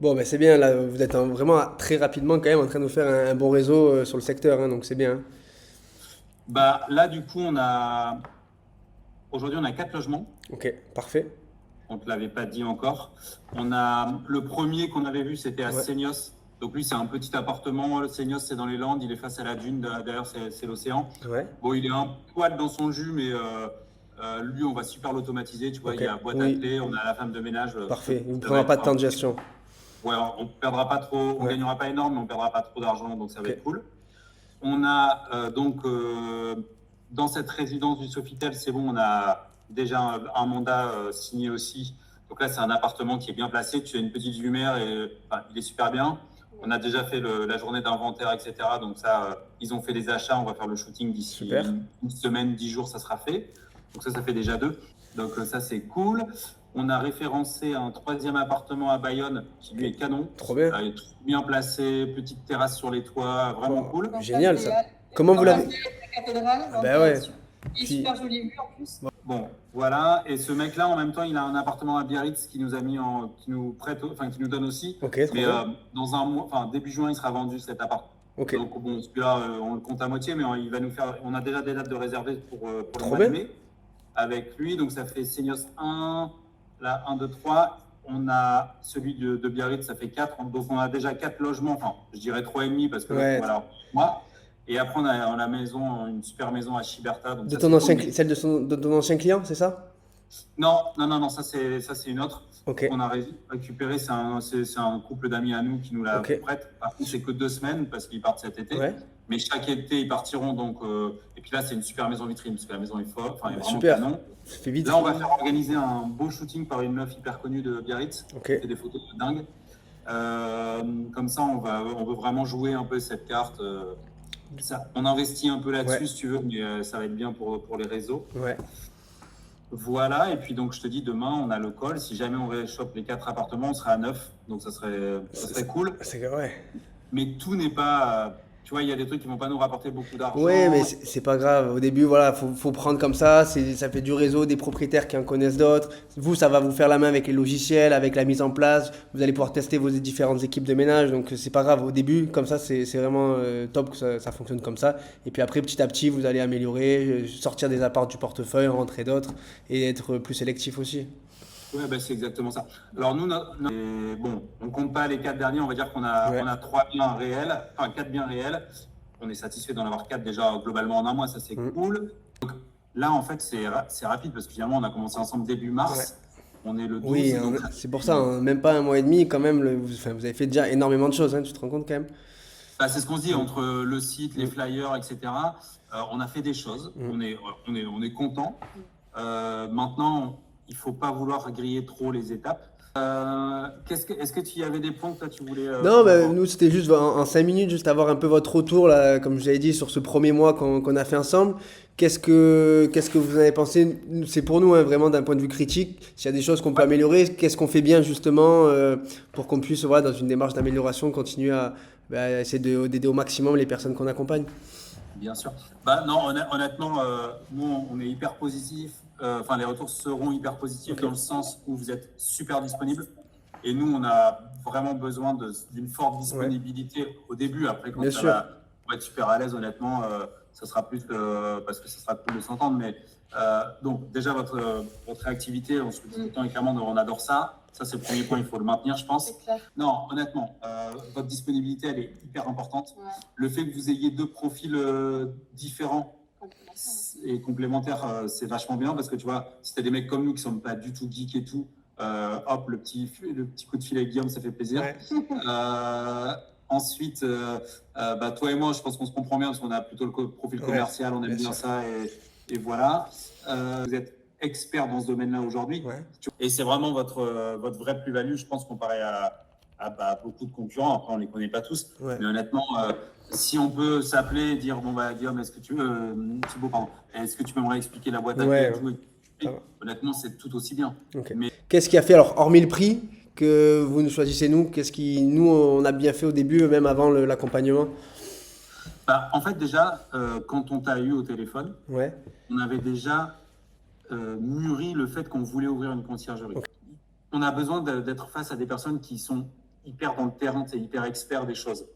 Bon, ben c'est bien, là, vous êtes vraiment très rapidement quand même en train de nous faire un bon réseau sur le secteur, hein, donc c'est bien, hein. Bah, là, du coup, aujourd'hui, on a 4 logements. Ok, parfait. On ne te l'avait pas dit encore. On a le premier qu'on avait vu, c'était à Ouais, Seignos. Donc lui, c'est un petit appartement. Seignos, c'est dans les Landes. Il est face à la dune. D'ailleurs, c'est l'océan. ouais, Bon, il est un poil dans son jus, mais lui, on va super l'automatiser. Tu vois, ok. il y a boîte à Oui, clés. On a la femme de ménage. parfait. Il ne Ça va prendra être pas de temps de gestion. ouais, on perdra pas trop. On Ouais, gagnera pas énorme, mais on perdra pas trop d'argent. Donc ça va ok. être cool. On a dans cette résidence du Sofitel, c'est bon, on a déjà un mandat signé aussi. Donc là, c'est un appartement qui est bien placé. Tu as une petite lumière et enfin, il est super bien. On a déjà fait la journée d'inventaire, etc. Donc ça, ils ont fait les achats. On va faire le shooting d'ici Super. une semaine, 10 jours, ça sera fait. Donc ça fait déjà deux. Donc ça, c'est cool. On a référencé un troisième appartement à Bayonne qui lui Ok. est canon. Trop bien. Il est tout bien placé, petite terrasse sur les toits, vraiment Oh, cool. génial ça. Comment vous En face l'avez? de la cathédrale, Ah donc bah ouais. une Puis, super jolie vue en plus. Bon, voilà. Et ce mec-là, en même temps, il a un appartement à Biarritz qui nous a qui nous prête, enfin, qui nous donne aussi. ok, trop Mais bien. dans un mois, enfin, début juin, il sera vendu cet appart. Ok, Donc, bon, celui-là, on le compte à moitié, mais il va nous faire, on a déjà des dates de réserver pour le trop mois de bien. mai avec lui. Donc, ça fait Seignos 1, là, 1, 2, 3. On a celui de Biarritz, ça fait 4. Donc, on a déjà 4 logements. Enfin, je dirais 3,5 parce que l'autre, on Ouais. va l'avoir pour moi. Et après, on a la maison, une super maison à Chiberta. Donc, De ça, ton c'est cool. ancien, Mais celle de ton ancien client, c'est ça? non, non, non, non, ça c'est une autre Ok, qu'on a récupéré. C'est un couple d'amis à nous qui nous la ok. prête. Par contre, c'est que 2 semaines parce qu'ils partent cet été. Ouais. Mais chaque été, ils partiront. Donc, et puis là, c'est une super maison vitrine parce que la maison est folle, enfin, elle est Bah, vraiment super. canon. Ça fait vite. Là, on va faire organiser un beau shooting par une meuf hyper connue de Biarritz Ok. qui fait des photos de dingue. Comme ça, on veut vraiment jouer un peu cette carte. On investit un peu Ouais, là-dessus, si tu veux, mais ça va être bien pour les réseaux. ouais. Voilà, et puis donc je te dis, demain on a le call. Si jamais on réchoppe les 4 appartements, on sera à 9, donc ça serait cool. Ouais. Mais tout n'est pas. Tu vois, il y a des trucs qui vont pas nous rapporter beaucoup Ouais, mais d'argent. c'est pas grave. Au début, voilà, faut prendre comme ça. Ça fait du réseau, des propriétaires qui en connaissent d'autres. Vous, ça va vous faire la main avec les logiciels, avec la mise en place. Vous allez pouvoir tester vos différentes équipes de ménage. Donc, c'est pas grave. Au début, comme ça, c'est vraiment top que ça fonctionne comme ça. Et puis après, petit à petit, vous allez améliorer, sortir des apparts du portefeuille, en rentrer d'autres et être plus sélectif aussi. Ouais, bah, c'est exactement ça. Alors nous, bon, on compte pas les 4 derniers, on va dire Ouais. on a 3 biens réels, enfin 4 biens réels. On est satisfait d'en avoir 4 déjà globalement en un mois, ça c'est Mm. cool. Là, en fait, c'est rapide parce que finalement, on a commencé ensemble début Ouais. mars. On est le Oui, 12, donc c'est pour ça, hein, même pas un mois et demi, quand même, enfin, vous avez fait déjà énormément de choses, hein, tu te rends compte quand même? bah, c'est ce qu'on se dit Mm. entre le site, les Mm. flyers, etc. On a fait des choses. Mm. On est content. Maintenant, il faut pas vouloir griller trop les étapes. Est-ce que tu y avais des points que toi tu voulais Non, qu'on bah, aborde? nous c'était juste en 5 minutes, juste avoir un peu votre retour, là, comme je vous avais dit, sur ce premier mois qu'on a fait ensemble. Qu'est-ce que vous en avez pensé? C'est pour nous, hein, vraiment d'un point de vue critique. S'il y a des choses qu'on peut Ouais, améliorer, qu'est-ce qu'on fait bien justement pour qu'on puisse, voilà, dans une démarche d'amélioration, continuer à essayer d'aider au maximum les personnes qu'on accompagne. bien sûr. Bah non, honnêtement, nous on est hyper positif. Enfin, les retours seront hyper positifs Ok, dans le sens où vous êtes super disponible. Et nous, on a vraiment besoin d'une forte ouais, disponibilité au début. Après, bien quand ça sûr. va être super à l'aise, honnêtement, ça sera plus parce que ça sera cool de s'entendre. Mais donc, déjà, votre réactivité, on se le dit tout le temps et clairement, on adore ça. Ça, c'est le premier point, il faut le maintenir, je pense. C'est clair. Non, honnêtement, votre disponibilité, elle est hyper importante. Ouais. Le fait que vous ayez deux profils différents et complémentaires, c'est vachement bien parce que tu vois, si tu as des mecs comme nous qui sont pas du tout geeks et tout, hop, le petit coup de fil avec Guillaume, ça fait plaisir. Ouais, Euh, Ensuite, bah, toi et moi, je pense qu'on se comprend bien parce qu'on a plutôt le profil ouais, commercial, on aime bien bien sûr. ça et voilà. Vous êtes expert dans ce domaine-là aujourd'hui Ouais. et c'est vraiment votre vraie plus-value, je pense, comparé à beaucoup de concurrents. Après, on ne les connaît pas tous, Ouais. mais honnêtement, si on peut s'appeler et dire, bon, bah, Guillaume, est-ce que tu veux, Thibaut, pardon, est-ce que tu peux me réexpliquer la boîte à clés Ouais, et ouais. tout Ça va. honnêtement, c'est tout aussi bien. Ok. Mais Qu'est-ce qui a fait, alors, hormis le prix, que vous nous choisissez nous, qu'est-ce qui, nous, on a bien fait au début, même avant l'accompagnement? bah, en fait, déjà, quand on t'a eu au téléphone, Ouais. on avait déjà mûri le fait qu'on voulait ouvrir une conciergerie. On a besoin d'être face à des personnes qui sont hyper dans le terrain, tu es hyper expert des choses.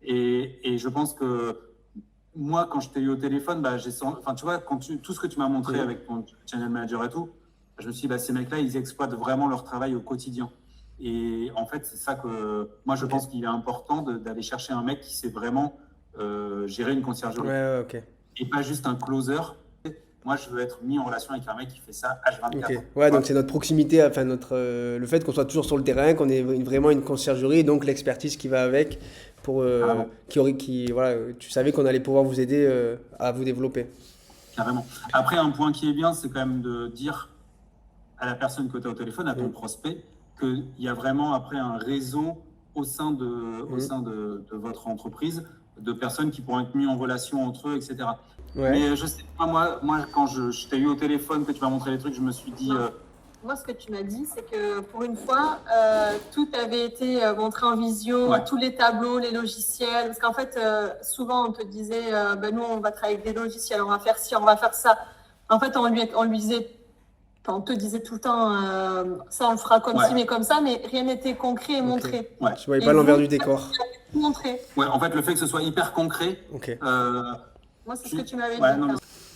Et je pense que moi, quand je t'ai eu au téléphone, bah, enfin, tu vois, tout ce que tu m'as montré avec ton channel manager et tout, je me suis dit, bah, ces mecs-là, ils exploitent vraiment leur travail au quotidien. Et en fait, c'est ça que moi, je pense qu'il est important d'aller chercher un mec qui sait vraiment gérer une conciergerie. Ouais, ok. Et pas juste un closer. Moi, je veux être mis en relation avec un mec qui fait ça H24. Ok. Ouais, donc c'est notre proximité, enfin le fait qu'on soit toujours sur le terrain, qu'on ait vraiment une conciergerie, et donc l'expertise qui va avec, pour voilà, tu savais qu'on allait pouvoir vous aider à vous développer. Carrément. Après, un point qui est bien, c'est quand même de dire à la personne que tu as au téléphone, à ton prospect, qu'il y a vraiment après un réseau au sein de votre entreprise de personnes qui pourront être mises en relation entre eux, etc. Ouais. Mais je sais pas, moi quand je t'ai eu au téléphone, que tu m'as montré les trucs, je me suis dit... Moi, ce que tu m'as dit, c'est que pour une fois, tout avait été montré en visio, tous les tableaux, les logiciels. Parce qu'en fait, souvent, on te disait, nous, on va travailler avec des logiciels, on va faire ci, on va faire ça. En fait, on te disait tout le temps, ça, on le fera comme ci, mais comme ça, mais rien n'était concret et montré. Ouais. Tu voyais pas l'envers du décor. Montré. Ouais, en fait, le fait que ce soit hyper concret... Moi, c'est ce que tu m'avais dit.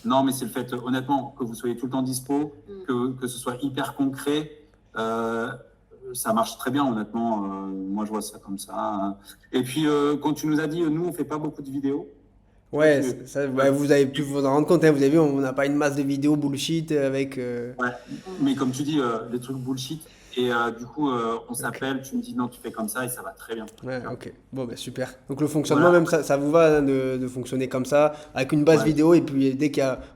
Non, mais c'est le fait, honnêtement, que vous soyez tout le temps dispo, que ce soit hyper concret, ça marche très bien, honnêtement. Moi, je vois ça comme ça. Et puis, quand tu nous as dit, nous, on fait pas beaucoup de vidéos. Ouais, vous avez pu vous en rendre compte, hein, vous avez vu, on n'a pas une masse de vidéos bullshit avec... Ouais, mais comme tu dis, des trucs bullshit. Et du coup, on s'appelle, tu me dis non, tu fais comme ça et ça va très bien. Ouais, ok. Bon, bah super. Donc le fonctionnement, même ça vous va hein, de fonctionner comme ça, avec une base vidéo, et puis dès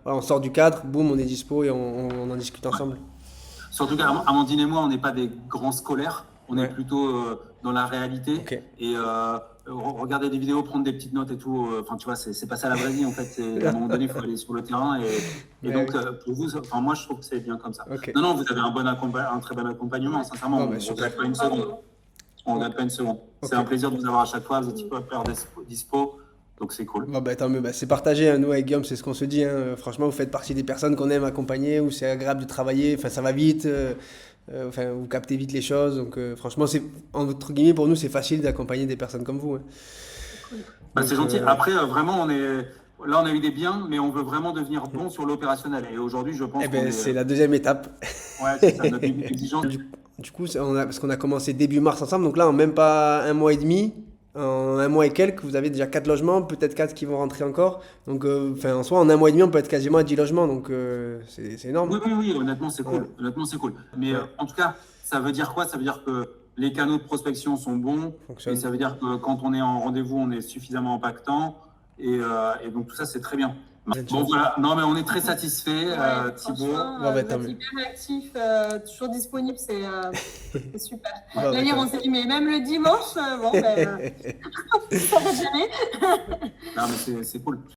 on sort du cadre, boum, on est dispo et on en discute ensemble. Surtout qu'Amandine et moi, on n'est pas des grands scolaires, on est plutôt dans la réalité. Et regarder des vidéos, prendre des petites notes et tout, enfin tu vois, c'est pas ça la vraie vie en fait. À un moment donné, il faut aller sur le terrain. Et donc, pour vous, moi je trouve que c'est bien comme ça. Non, vous avez un très bon accompagnement, sincèrement. On ne regrette pas une seconde. On ne regrette pas une seconde. C'est un plaisir de vous avoir à chaque fois, vous êtes hyper dispo. Donc c'est cool. Bon, bah, tant mieux, c'est partagé, hein. Nous avec Guillaume, c'est ce qu'on se dit, hein. Franchement, vous faites partie des personnes qu'on aime accompagner, où c'est agréable de travailler, enfin, ça va vite, vous captez vite les choses. Donc franchement, entre guillemets, pour nous, c'est facile d'accompagner des personnes comme vous, hein. Bah, c'est gentil. Après, vraiment, là, on a eu des biens, mais on veut vraiment devenir bon sur l'opérationnel. Et aujourd'hui, je pense que c'est la deuxième étape. Ouais, c'est ça, notre exigence. Du coup, parce qu'on a commencé début mars ensemble, donc là, en même pas un mois et demi, en un mois et quelques, vous avez déjà 4 logements, peut-être 4 qui vont rentrer encore. Donc, en soi, en un mois et demi, on peut être quasiment à 10 logements, donc c'est énorme. Oui, honnêtement, c'est cool. Honnêtement, c'est cool. Mais en tout cas, ça veut dire quoi? Ça veut dire que les canaux de prospection sont bons, et ça veut dire que quand on est en rendez-vous, on est suffisamment impactant, et donc tout ça, c'est très bien. Bon, voilà. Non, mais on est très satisfait, Thibaut. Vous êtes hyper actif, toujours disponible, c'est super. D'ailleurs, on s'est dit, mais même le dimanche, ça va jamais. Non, mais c'est cool.